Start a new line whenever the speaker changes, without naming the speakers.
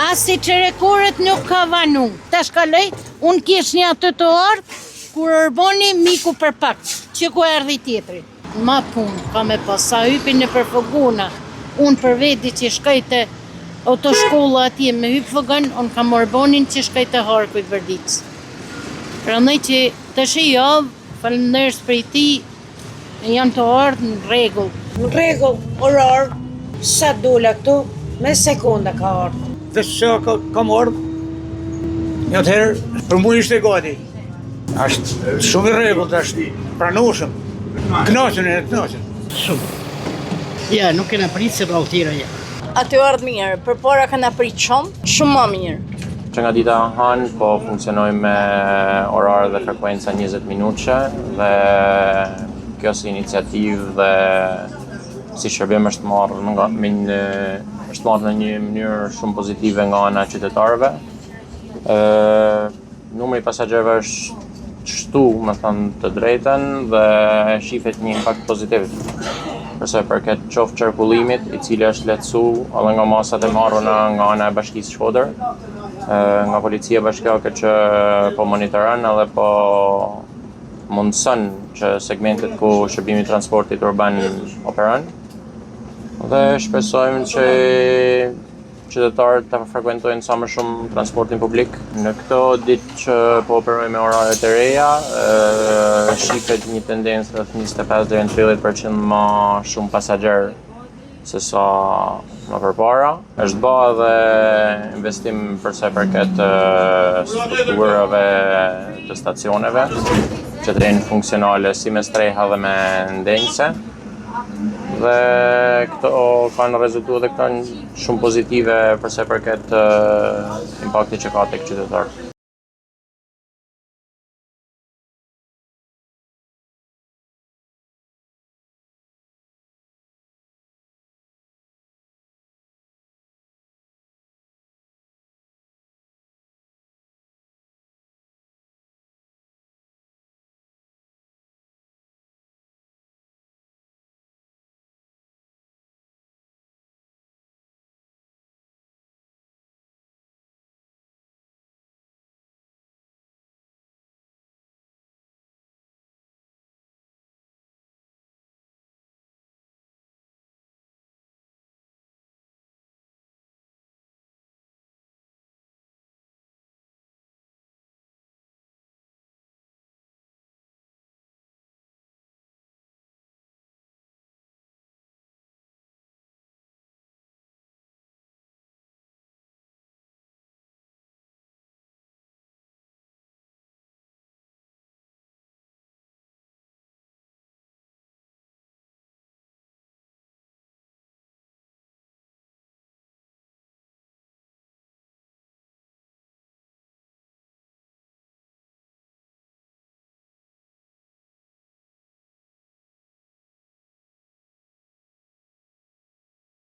As si qerekorët nuk ka vanu. Ta shkaloj, unë kish një atë të ardhë, kurërboni miku për pak, që ku erdhi tjetri. Ma punë, ka me pas, sa hypin në përfoguna. Unë për veti që shkajte autoshkolla atje me hypë fëgën, unë kam orbonin që shkajte harku i Verdicës. Prandaj që të javë, falënderës për i ti, janë të ardhë në regull.
Në regull, orar, sa dola këtu, me sekonda ka ardhë.
Dhe që kam ardhë, një të herë, për mu ishte gati. Ashtë shumë i regull, ashtë pranushëm. Knaqën e knaqën.
Shumë. Ja, nuk kena pritë se rrallë tjera ja.
Aty ardhë mirë, për para kena pritë shumë më mirë.
Që nga dita hanë, po funksionojmë me orarë dhe frekuenca 20 minutëshe dhe kjo si iniciativë dhe si shërbim është marrë në një mënyrë shumë pozitive nga ana e qytetarëve. Numri i pasagerëve është shtu, me thënë të drejten, dhe shifet një impakt pozitiv. Përse përket qoftë qarkullimit, i cili është lehtësu edhe nga masat e marruna nga ana e Bashkisë Shkodër, nga policia bashkiake që po monitoron edhe po mundëson që segmentet ku shërbimi i transportit urban operon. Dhe shpresojmë që qytetarët të frekuentojnë sa më shumë transportin publik. Në këto ditë që po operojmë me orare të reja, shifet një tendencë rreth 25-30% më shumë pasagerë se sa më përpara. Është bë edhe investim për sa i përket strukturave të stacioneve, që të jenë funksionale si me streha dhe me ndenjse. Dhe këto kanë rezultuar dhe këto shumë pozitive për sa i përket impaktit që ka tek qytetarët.